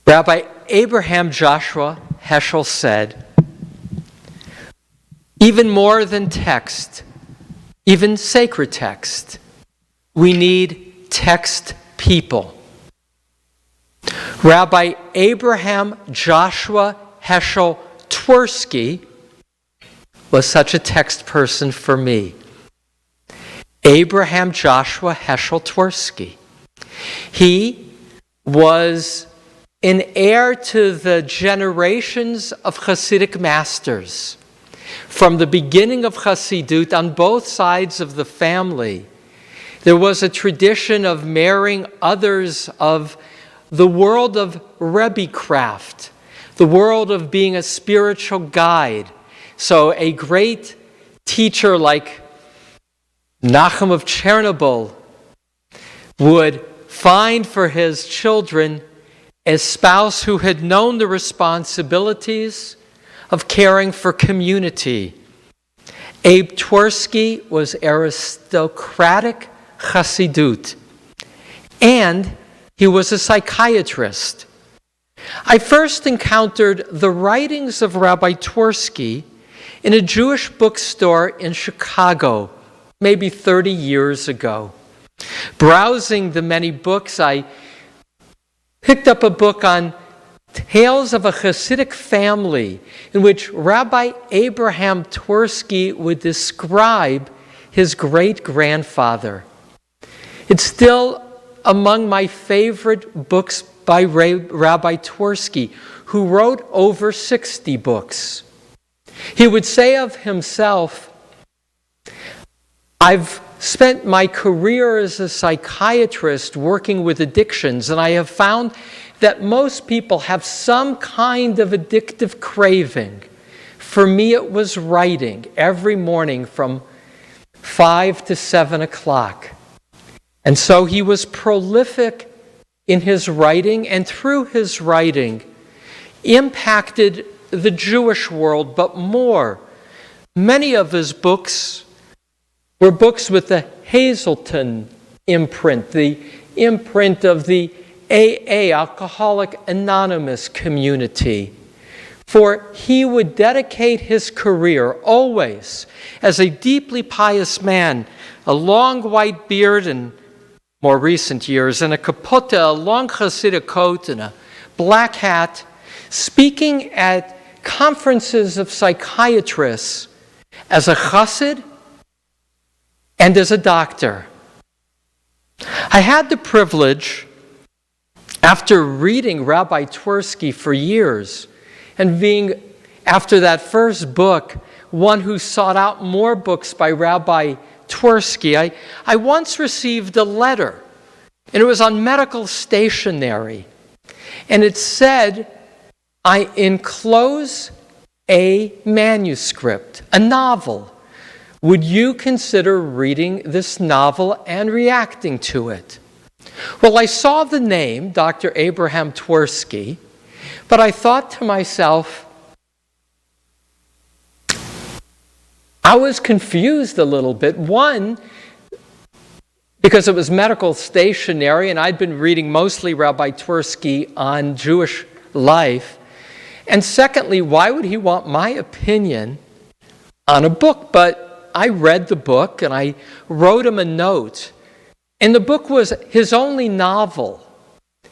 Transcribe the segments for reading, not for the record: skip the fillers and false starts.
Rabbi Abraham Joshua Heschel said, even more than text, even sacred text, we need text people. Rabbi Abraham Joshua Heschel Twerski was such a text person for me. Abraham Joshua Heschel Twerski. He was an heir to the generations of Hasidic masters. From the beginning of Hasidut, on both sides of the family, there was a tradition of marrying others of the world of Rabbi craft, the world of being a spiritual guide. So a great teacher like Nachum of Chernobyl would find for his children a spouse who had known the responsibilities of caring for community. Abe Twerski was aristocratic Chassidut, and he was a psychiatrist. I first encountered the writings of Rabbi Twerski in a Jewish bookstore in Chicago, maybe 30 years ago. Browsing the many books, I picked up a book on Tales of a Hasidic Family, in which Rabbi Abraham Twerski would describe his great-grandfather. It's still among my favorite books by Rabbi Twerski, who wrote over 60 books. He would say of himself, I've spent my career as a psychiatrist working with addictions, and I have found that most people have some kind of addictive craving. For me, it was writing every morning from 5 to 7 o'clock. And so he was prolific in his writing, and through his writing, impacted the Jewish world, but more. Many of his books were books with the Hazelton imprint, the imprint of the AA, Alcoholic Anonymous community. For he would dedicate his career always as a deeply pious man, a long white beard in more recent years, and a kaputa, a long Hasidic coat, and a black hat, speaking at conferences of psychiatrists as a chassid and as a doctor. I had the privilege, after reading Rabbi Twerski for years, and being, after that first book, one who sought out more books by Rabbi Twerski, I once received a letter, and it was on medical stationery, and it said, I enclose a manuscript, a novel. Would you consider reading this novel and reacting to it? Well, I saw the name, Dr. Abraham Twerski, but I thought to myself, I was confused a little bit. One, because it was medical stationery, and I'd been reading mostly Rabbi Twerski on Jewish life. And secondly, why would he want my opinion on a book? But I read the book, and I wrote him a note. And the book was his only novel.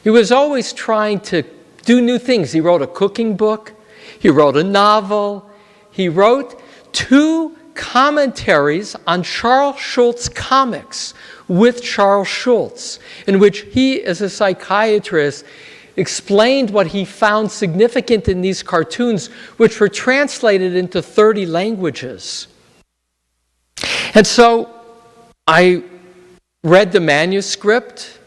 He was always trying to do new things. He wrote a cooking book. He wrote a novel. He wrote 2 commentaries on Charles Schulz comics with Charles Schulz, in which he, as a psychiatrist, explained what he found significant in these cartoons, which were translated into 30 languages. And so I read the manuscript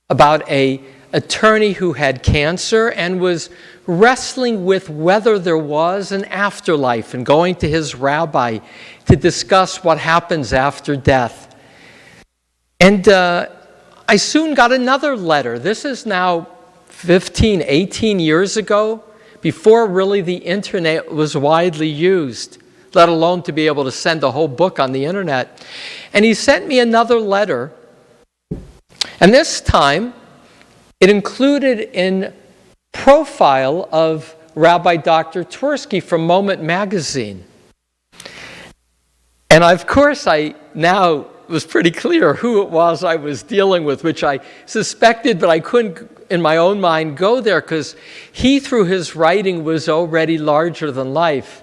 about an attorney who had cancer and was wrestling with whether there was an afterlife and going to his rabbi to discuss what happens after death. And I soon got another letter. This is now 15, 18 years ago, before really the internet was widely used, let alone to be able to send a whole book on the internet. And he sent me another letter, and this time it included in profile of Rabbi Dr. Twerski from Moment magazine. And of course, I now was pretty clear who it was I was dealing with, which I suspected, but I couldn't, in my own mind, go there because he, through his writing, was already larger than life.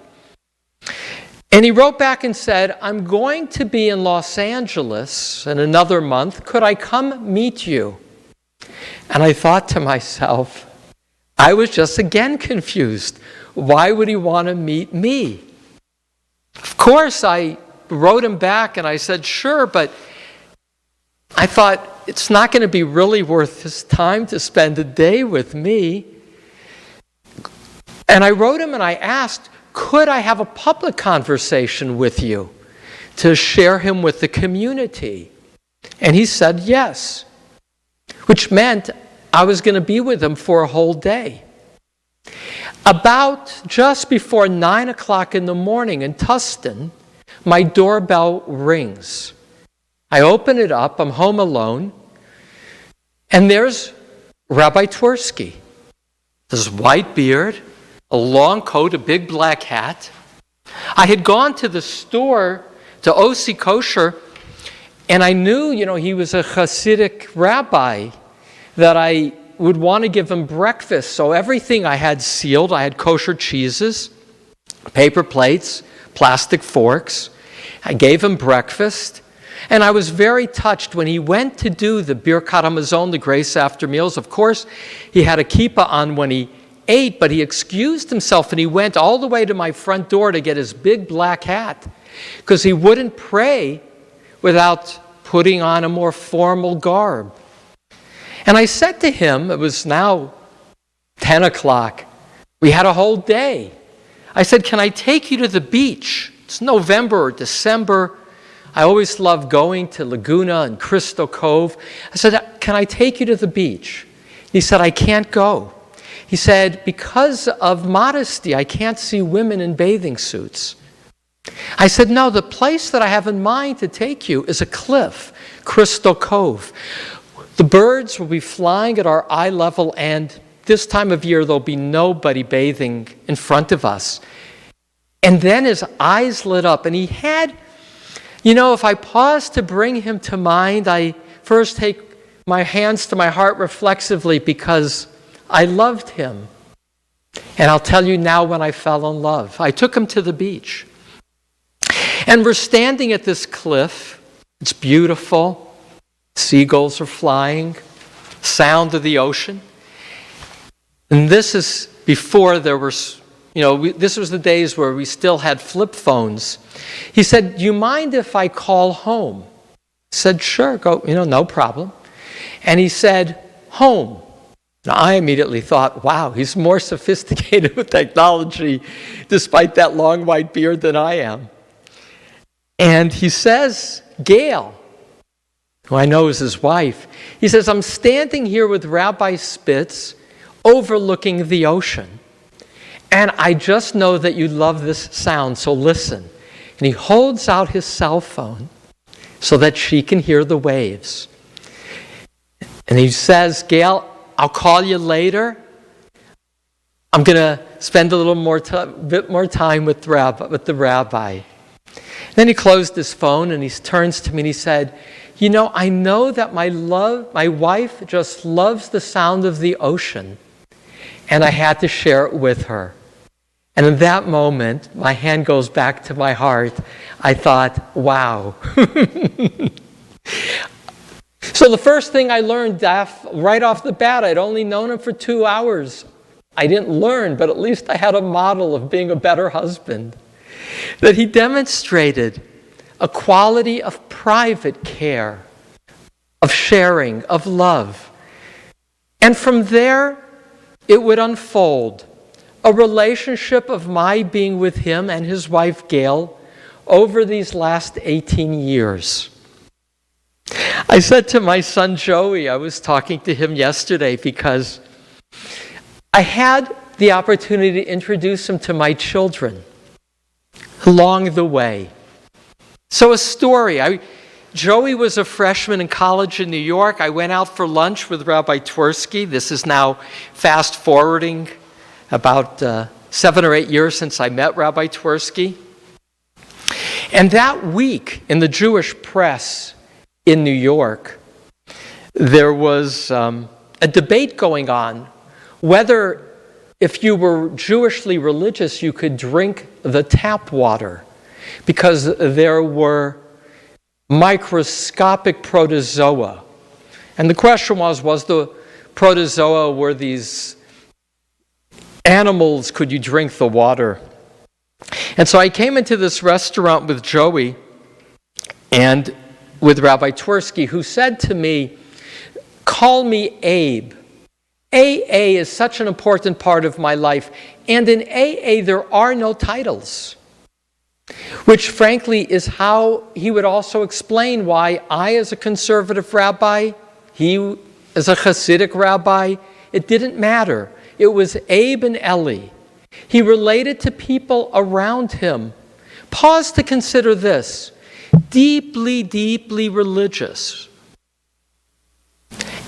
And he wrote back and said, I'm going to be in Los Angeles in another month. Could I come meet you? And I thought to myself, I was just again confused. Why would he want to meet me? Of course, I wrote him back and I said, sure, but I thought it's not going to be really worth his time to spend a day with me. And I wrote him and I asked, could I have a public conversation with you to share him with the community? And he said yes, which meant I was going to be with him for a whole day. About just before 9 o'clock in the morning in Tustin, my doorbell rings. I open it up, I'm home alone, and there's Rabbi Twerski. His white beard, a long coat, a big black hat. I had gone to the store, to O.C. Kosher, and I knew, he was a Hasidic rabbi, that I would want to give him breakfast. So everything I had sealed. I had kosher cheeses, paper plates, plastic forks. I gave him breakfast. And I was very touched when he went to do the Birkat HaMazon, the grace after meals. Of course, he had a kippah on when he ate, but he excused himself and he went all the way to my front door to get his big black hat because he wouldn't pray without putting on a more formal garb. And I said to him, it was now 10 o'clock. We had a whole day. I said, can I take you to the beach? It's November or December. I always love going to Laguna and Crystal Cove. I said, can I take you to the beach? He said, I can't go. He said, because of modesty, I can't see women in bathing suits. I said, no, the place that I have in mind to take you is a cliff, Crystal Cove. The birds will be flying at our eye level, and this time of year there'll be nobody bathing in front of us. And then his eyes lit up, and he had, if I pause to bring him to mind, I first take my hands to my heart reflexively because I loved him. And I'll tell you now when I fell in love. I took him to the beach. And we're standing at this cliff. It's beautiful. Seagulls are flying. Sound of the ocean. And this is before there was, this was the days where we still had flip phones. He said, do you mind if I call home? I said, sure, go, no problem. And he said, home. Now, I immediately thought, wow, he's more sophisticated with technology despite that long white beard than I am. And he says, Gail, who I know is his wife, he says, I'm standing here with Rabbi Spitz overlooking the ocean. And I just know that you love this sound, so listen. And he holds out his cell phone so that she can hear the waves. And he says, Gail, I'll call you later. I'm going to spend a little bit more time with the rabbi. Then he closed his phone and he turns to me and he said, I know that my wife just loves the sound of the ocean, and I had to share it with her. And in that moment, my hand goes back to my heart. I thought, wow. So the first thing I learned right off the bat, I'd only known him for 2 hours. I didn't learn, but at least I had a model of being a better husband. That he demonstrated a quality of private care, of sharing, of love. And from there, it would unfold. A relationship of my being with him and his wife, Gail, over these last 18 years. I said to my son, Joey, I was talking to him yesterday because I had the opportunity to introduce him to my children along the way. So a story. Joey was a freshman in college in New York. I went out for lunch with Rabbi Twerski. This is now fast forwarding about 7 or 8 years since I met Rabbi Twerski. And that week in the Jewish press in New York, there was a debate going on whether if you were Jewishly religious, you could drink the tap water because there were microscopic protozoa. And the question was the protozoa, were these animals, could you drink the water? And so I came into this restaurant with Joey and with Rabbi Twerski, who said to me, "Call me Abe. AA is such an important part of my life. And in AA, there are no titles." Which, frankly, is how he would also explain why I, as a conservative rabbi, he, as a Hasidic rabbi, it didn't matter. It was Abe and Elie. He related to people around him. Pause to consider this. Deeply, deeply religious.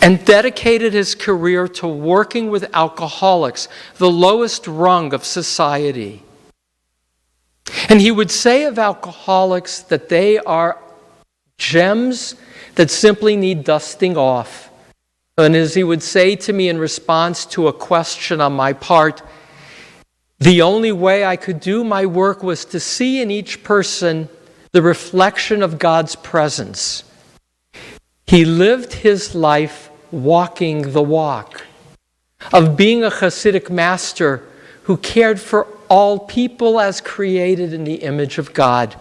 And dedicated his career to working with alcoholics, the lowest rung of society. And he would say of alcoholics that they are gems that simply need dusting off. And as he would say to me in response to a question on my part, the only way I could do my work was to see in each person the reflection of God's presence. He lived his life walking the walk, of being a Hasidic master who cared for all people as created in the image of God.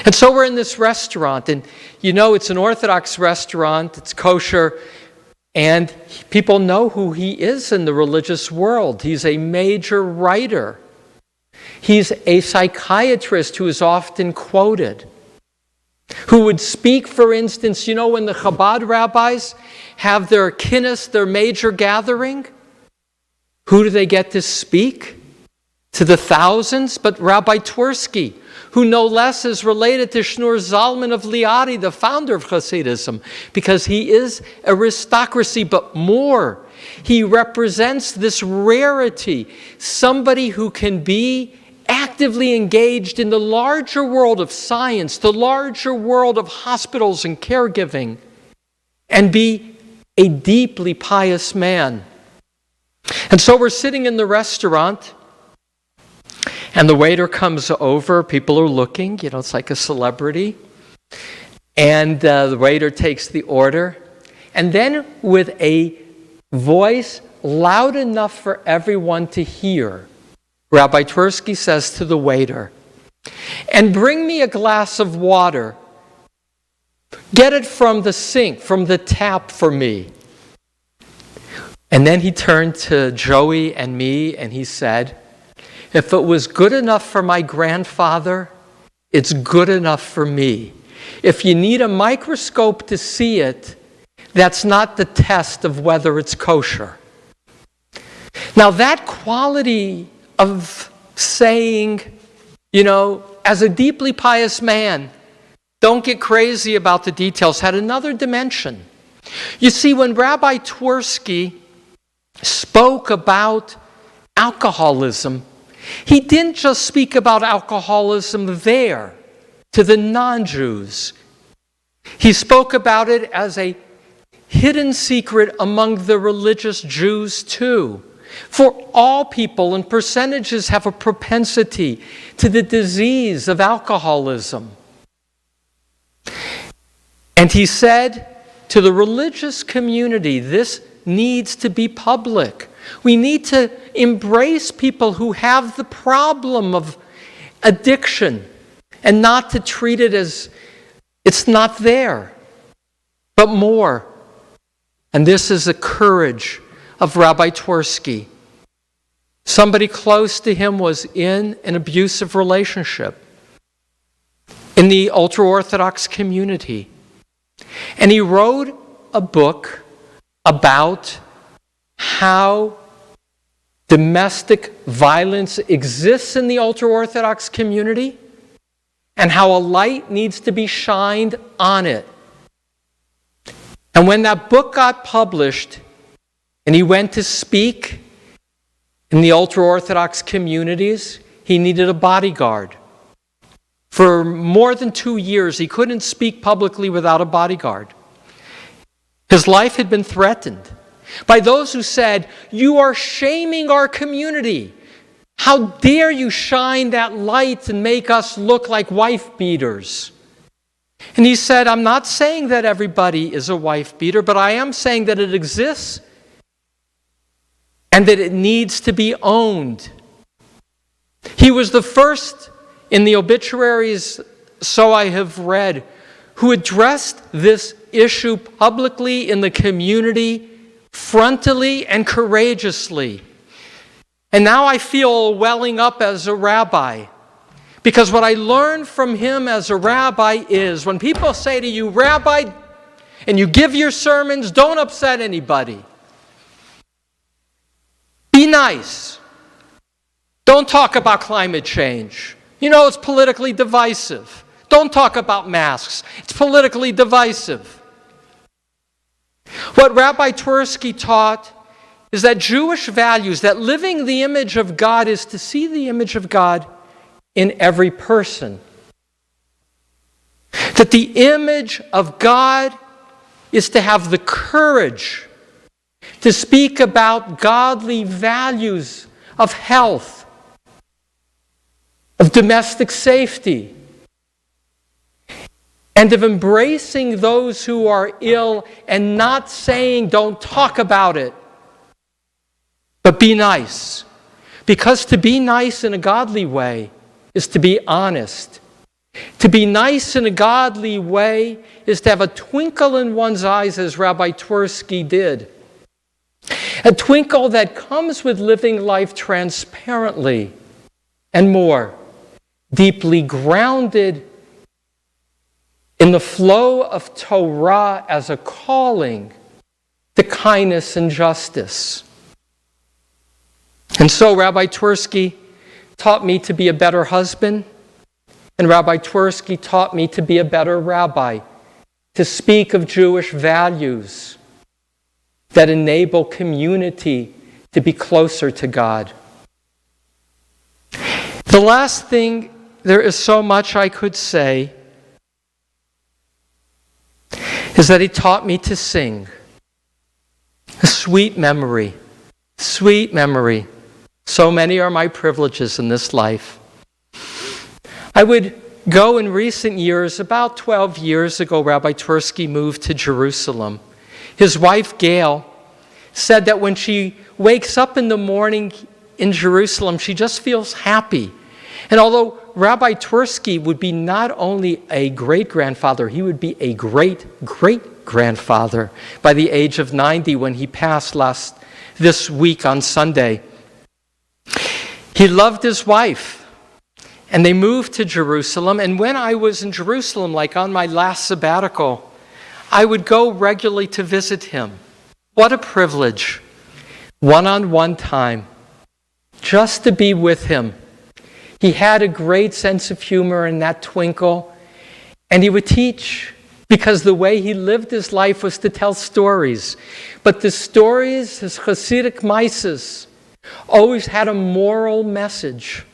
And so we're in this restaurant, and you know it's an Orthodox restaurant, it's kosher, and people know who he is in the religious world. He's a major writer. He's a psychiatrist who is often quoted, who would speak, for instance, you know, when the Chabad rabbis have their kinnis, their major gathering, who do they get to speak? To the thousands, but Rabbi Twerski, who no less is related to Shneur Zalman of Liadi, the founder of Hasidism, because he is aristocracy, but more. He represents this rarity, somebody who can be actively engaged in the larger world of science, the larger world of hospitals and caregiving, and be a deeply pious man. And so we're sitting in the restaurant, and the waiter comes over. People are looking. You know, it's like a celebrity. And the waiter takes the order. And then with a voice loud enough for everyone to hear, Rabbi Twerski says to the waiter, "And bring me a glass of water. Get it from the sink, from the tap for me." And then he turned to Joey and me and he said, "If it was good enough for my grandfather, it's good enough for me. If you need a microscope to see it, that's not the test of whether it's kosher." Now that quality of saying, you know, as a deeply pious man, don't get crazy about the details, had another dimension. You see, when Rabbi Twerski spoke about alcoholism, he didn't just speak about alcoholism there to the non-Jews. He spoke about it as a hidden secret among the religious Jews too. For all people and percentages have a propensity to the disease of alcoholism. And he said to the religious community, this needs to be public. We need to embrace people who have the problem of addiction and not to treat it as it's not there, but more. And this is the courage of Rabbi Twerski. Somebody close to him was in an abusive relationship in the ultra-Orthodox community. And he wrote a book about how domestic violence exists in the ultra-Orthodox community and how a light needs to be shined on it. And when that book got published, and he went to speak in the ultra-Orthodox communities, he needed a bodyguard. For more than 2 years, he couldn't speak publicly without a bodyguard. His life had been threatened by those who said, "You are shaming our community. How dare you shine that light and make us look like wife beaters?" And he said, "I'm not saying that everybody is a wife beater, but I am saying that it exists and that it needs to be owned." He was the first in the obituaries, so I have read, who addressed this issue publicly in the community, frontally and courageously. And now I feel welling up as a rabbi, because what I learned from him as a rabbi is when people say to you, "Rabbi," and you give your sermons, don't upset anybody. Be nice. Don't talk about climate change. You know, it's politically divisive. Don't talk about masks. It's politically divisive. What Rabbi Twerski taught is that Jewish values, that living the image of God is to see the image of God in every person. That the image of God is to have the courage to speak about godly values of health, of domestic safety, and of embracing those who are ill and not saying, "Don't talk about it," but be nice. Because to be nice in a godly way is to be honest. To be nice in a godly way is to have a twinkle in one's eyes, as Rabbi Twerski did. A twinkle that comes with living life transparently and more, deeply grounded in the flow of Torah as a calling to kindness and justice. And so Rabbi Twerski taught me to be a better husband, and Rabbi Twerski taught me to be a better rabbi, to speak of Jewish values that enable community to be closer to God. The last thing, there is so much I could say, is that he taught me to sing. A sweet memory. Sweet memory. So many are my privileges in this life. I would go in recent years, about 12 years ago, Rabbi Twerski moved to Jerusalem. His wife, Gail, said that when she wakes up in the morning in Jerusalem, she just feels happy. And although Rabbi Twerski would be not only a great-grandfather, he would be a great-great-grandfather by the age of 90 when he passed this week on Sunday. He loved his wife, and they moved to Jerusalem. And when I was in Jerusalem, like on my last sabbatical, I would go regularly to visit him. What a privilege, one-on-one time, just to be with him. He had a great sense of humor and that twinkle, and he would teach because the way he lived his life was to tell stories. But the stories, his Hasidic mises, always had a moral message.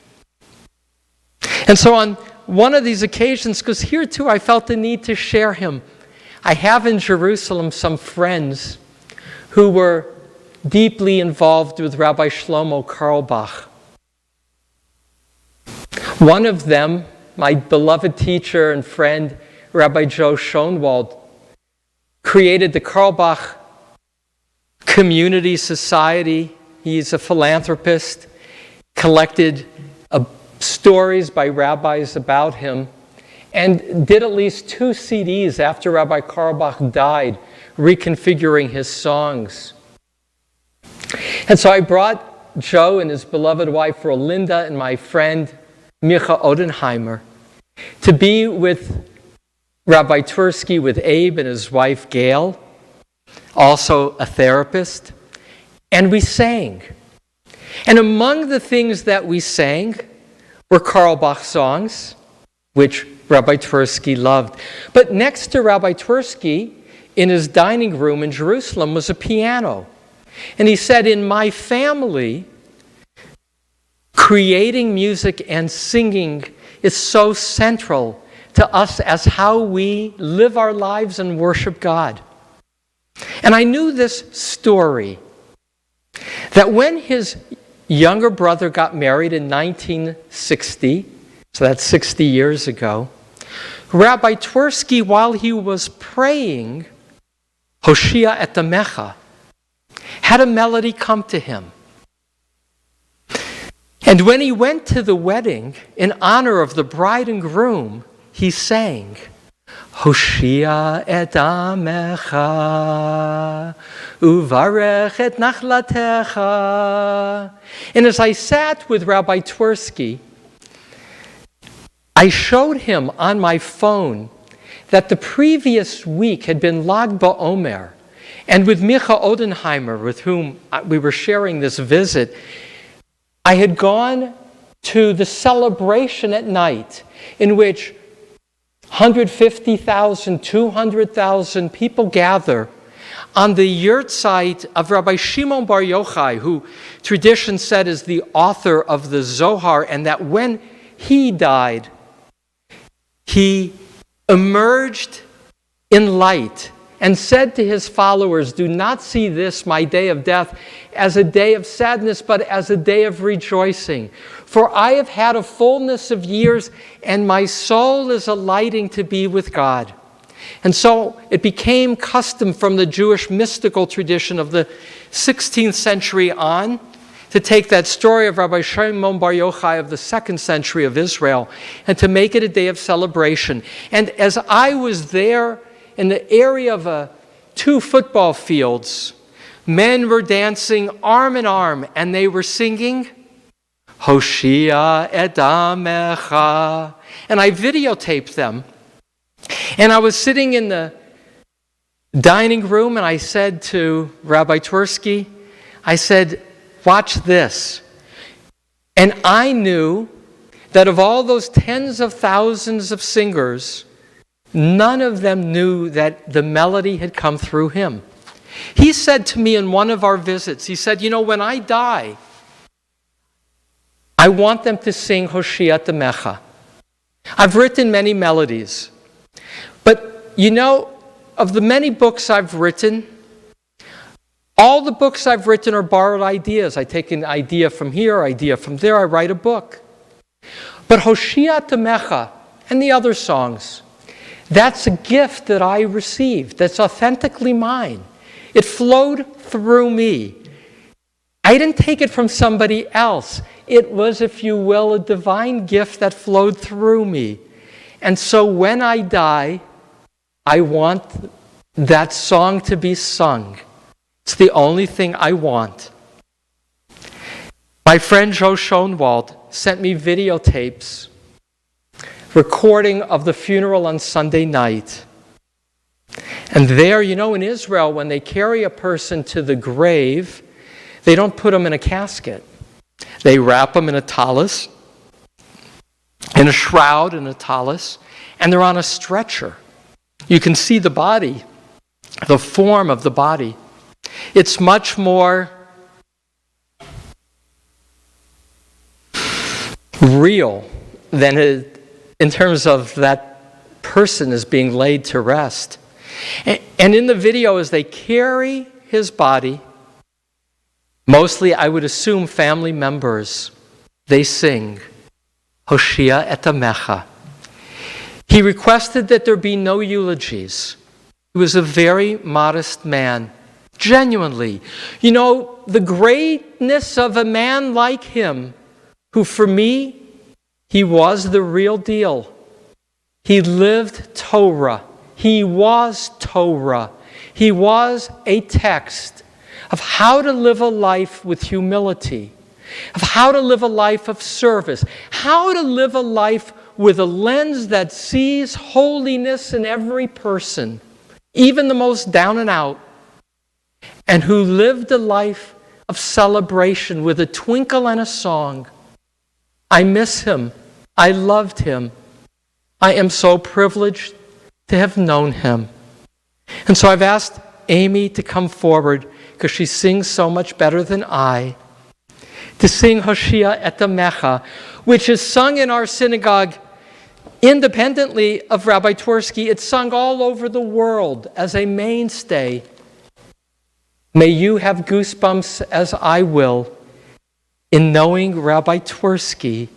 And so on one of these occasions, because here too I felt the need to share him, I have in Jerusalem some friends who were deeply involved with Rabbi Shlomo Carlebach. One of them, my beloved teacher and friend, Rabbi Joe Schoenwald, created the Carlebach Community Society. He's a philanthropist, collected stories by rabbis about him, and did at least 2 CDs after Rabbi Carlebach died, reconfiguring his songs. And so I brought Joe and his beloved wife Rolinda and my friend Micha Odenheimer to be with Rabbi Twerski, with Abe and his wife Gail, also a therapist, and we sang. And among the things that we sang were Carlebach songs, which Rabbi Twerski loved. But next to Rabbi Twerski, in his dining room in Jerusalem, was a piano. And he said, in my family, creating music and singing is so central to us as how we live our lives and worship God. And I knew this story, that when his younger brother got married in 1960, so that's 60 years ago, Rabbi Twerski, while he was praying, Hoshia et Amecha, had a melody come to him. And when he went to the wedding, in honor of the bride and groom, he sang, Hoshia et Amecha, uvarech et nachlatecha. And as I sat with Rabbi Twerski, I showed him on my phone that the previous week had been Lag BaOmer, and with Micha Odenheimer, with whom we were sharing this visit, I had gone to the celebration at night in which 150,000, 200,000 people gather on the yurt site of Rabbi Shimon Bar Yochai, who tradition said is the author of the Zohar, and that when he died, he emerged in light and said to his followers, do not see this, my day of death, as a day of sadness, but as a day of rejoicing. For I have had a fullness of years, and my soul is alighting to be with God. And so it became custom from the Jewish mystical tradition of the 16th century on to take that story of Rabbi Shimon Bar Yochai of the 2nd century of Israel and to make it a day of celebration. And as I was there in the area of 2 football fields, men were dancing arm in arm, and they were singing, Hoshia et Amecha. And I videotaped them. And I was sitting in the dining room, and I said to Rabbi Twerski, I said, watch this. And I knew that of all those tens of thousands of singers, none of them knew that the melody had come through him. He said to me in one of our visits, he said, when I die, I want them to sing Hoshia et Amecha. I've written many melodies, but of the many books I've written, all the books I've written are borrowed ideas. I take an idea from here, idea from there, I write a book. But Hoshia et Amecha and the other songs, that's a gift that I received, that's authentically mine. It flowed through me. I didn't take it from somebody else. It was, if you will, a divine gift that flowed through me. And so when I die, I want that song to be sung. It's the only thing I want. My friend Joe Schoenwald sent me videotapes, recording of the funeral on Sunday night. And there, in Israel, when they carry a person to the grave, they don't put them in a casket. They wrap them in a tallis, in a shroud, in a tallis, and they're on a stretcher. You can see the body, the form of the body. It's much more real than in terms of that person is being laid to rest. And in the video, as they carry his body, mostly I would assume family members, they sing Hoshia et Amecha. He requested that there be no eulogies. He was a very modest man, genuinely. The greatness of a man like him, who for me, he was the real deal. He lived Torah. He was Torah. He was a text of how to live a life with humility, of how to live a life of service, how to live a life with a lens that sees holiness in every person, even the most down and out, and who lived a life of celebration with a twinkle and a song. I miss him. I loved him. I am so privileged to have known him. And so I've asked Amy to come forward, because she sings so much better than I, to sing Hoshea et Amecha, which is sung in our synagogue independently of Rabbi Twerski. It's sung all over the world as a mainstay. May you have goosebumps, as I will, in knowing Rabbi Twerski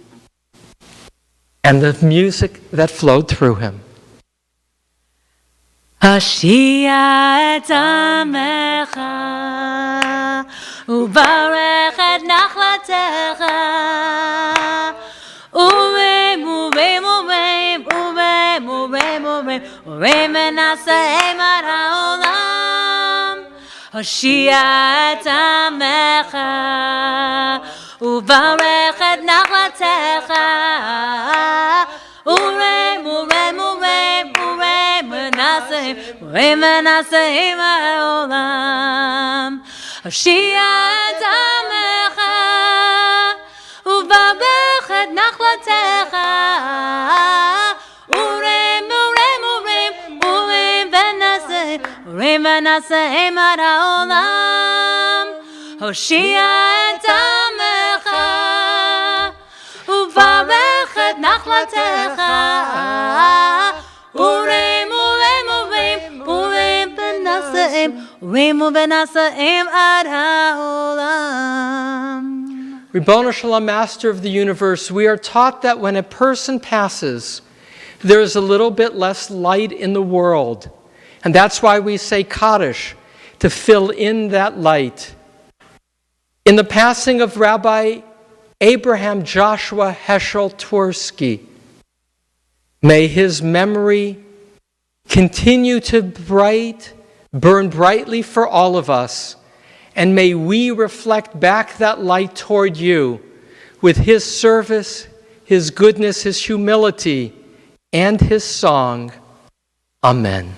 and the music that flowed through him. Hoshea et Amecha uvarech et nachlatecha urem urem urem urem urem urem urem menaseh ad haolam. Hoshea et Amecha uvarech et nachlatecha urem urem urem urem menaseh ad haolam. Hoshea et Amecha uvarech et nachlatecha urem urem urem urem menaseh ad haolam. Hoshea et Amecha uvarech et nachlatecha urem urem urem urem benaseh ad haolam. Ribono Shalom, Master of the universe, we are taught that when a person passes, there is a little bit less light in the world. And that's why we say Kaddish, to fill in that light. In the passing of Rabbi Abraham Joshua Heschel Twerski, may his memory continue to burn brightly for all of us, and may we reflect back that light toward you with his service, his goodness, his humility, and his song. Amen.